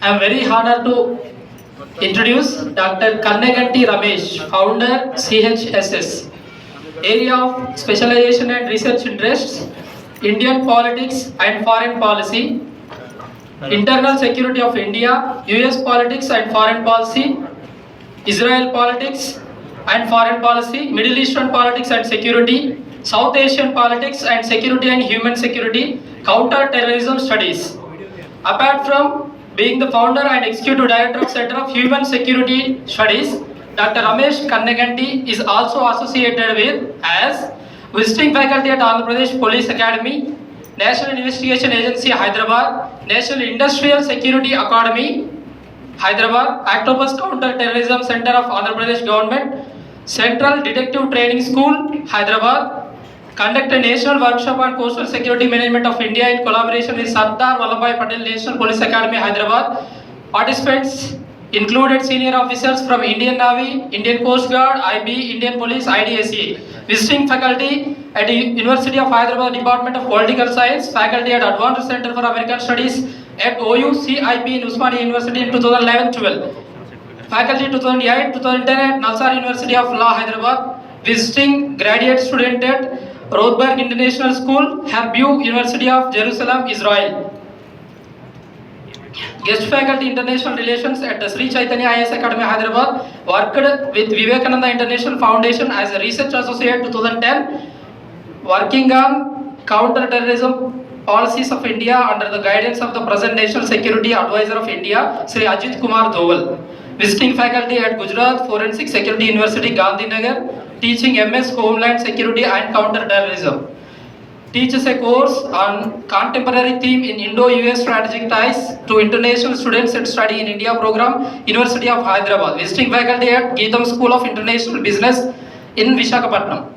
I am very honored to introduce Dr. Kanneganti Ramesh, founder CHSS. Area of specialization and research interests, Indian politics and foreign policy, internal security of India, US politics and foreign policy, Israel politics and foreign policy, Middle Eastern politics and security, South Asian politics and security and human security, counter-terrorism studies. Apart from being the founder and executive director of Center of Human Security Studies, Dr. Ramesh Kanneganti is also associated with as visiting faculty at Andhra Pradesh Police Academy, National Investigation Agency Hyderabad, National Industrial Security Academy Hyderabad, Octopus Counter Terrorism Center of Andhra Pradesh Government, Central Detective Training School Hyderabad, conduct a national workshop on coastal security management of India in collaboration with Sardar Vallabhbhai Patel National Police Academy Hyderabad. Participants included senior officers from Indian Navy, Indian Coast Guard, IB, Indian Police, IDSA. Visiting faculty at the University of Hyderabad Department of Political Science, faculty at Advanced Center for American Studies at OUCIP in Usmania University in 2011-12. Faculty 2008-2010 at Nalsar University of Law Hyderabad. Visiting graduate student at Rothberg International School, Herbu University of Jerusalem, Israel. Guest faculty international relations at the Sri Chaitanya IAS Academy Hyderabad. Worked with Vivekananda International Foundation as a research associate 2010. Working on counter-terrorism policies of India under the guidance of the present National Security Advisor of India, Sri Ajit Kumar Doval. Visiting faculty at Gujarat Forensic Security University, Gandhinagar. Teaching MS Homeland Security and Counter-Terrorism. Teaches a course on contemporary theme in Indo-US strategic ties to international students at Study in India program, University of Hyderabad. Visiting faculty at Geetham School of International Business in Visakhapatnam.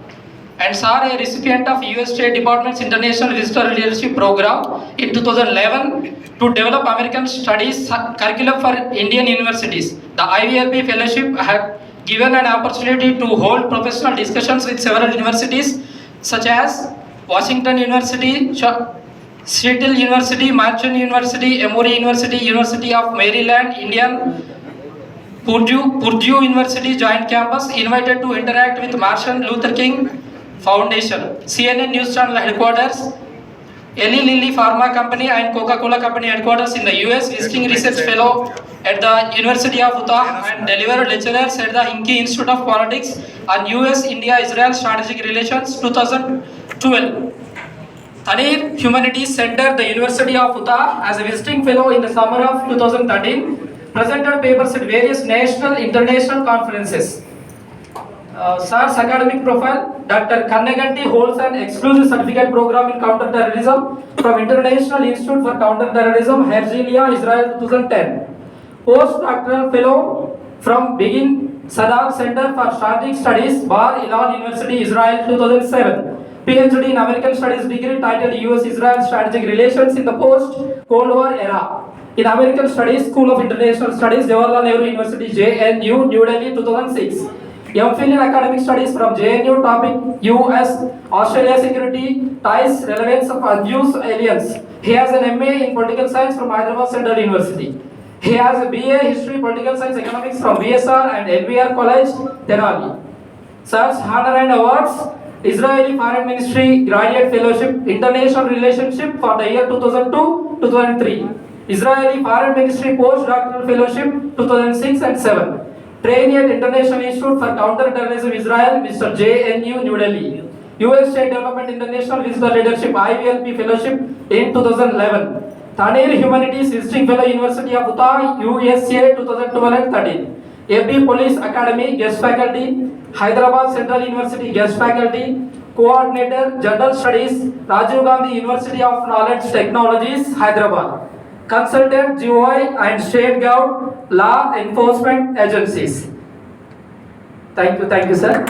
And sir, a recipient of US State Department's International Visitor Leadership Program in 2011 to develop American Studies curriculum for Indian universities. The IVLP Fellowship had given an opportunity to hold professional discussions with several universities such as Washington University, Seattle University, Marchand University, Emory University, University of Maryland, Indian, Purdue University Joint Campus, invited to interact with Martin Luther King Foundation, CNN News Channel headquarters, Eli Lilly Pharma Company and Coca-Cola Company headquarters in the US, visiting research fellow at the University of Utah and delivered lecturers at the Hinckley Institute of Politics on US-India-Israel Strategic Relations 2012. Tanir Humanities Center, the University of Utah, as a visiting fellow in the summer of 2013, presented papers at various national international conferences. Sir's academic profile, Dr. Kanneganti holds an exclusive certificate program in counter-terrorism from International Institute for Counter-Terrorism, Herzliya, Israel 2010. Postdoctoral fellow from Begin Sadat Center for Strategic Studies, Bar Ilan University, Israel 2007. PhD in American Studies degree titled US-Israel Strategic Relations in the Post-Cold War Era. In American Studies, School of International Studies, Jawaharlal Nehru University, JNU, New Delhi 2006. MPhil in Academic Studies from JNU, topic US-Australia Security Ties, Relevance of Abuse Aliens. He has an MA in Political Science from Hyderabad Central University. He has a BA History, Political Science, Economics from BSR and LBR College, Tenali. Sir's honor and awards, Israeli Foreign Ministry Graduate Fellowship, International Relationship for the year 2002-2003. Israeli Foreign Ministry Postdoctoral Fellowship 2006 and 7. Trainee at International Institute for Counter-Terrorism Israel, Mr. JNU, New Delhi. US State Development International Visitor Leadership IVLP Fellowship in 2011. Tanir Humanities Visiting Fellow, University of Utah, USA 2012 and 13. AP Police Academy Guest Faculty, Hyderabad Central University Guest Faculty, Coordinator General Studies, Rajiv Gandhi University of Knowledge Technologies, Hyderabad. Consultant GOI and State Government Law Enforcement Agencies. Thank you, sir.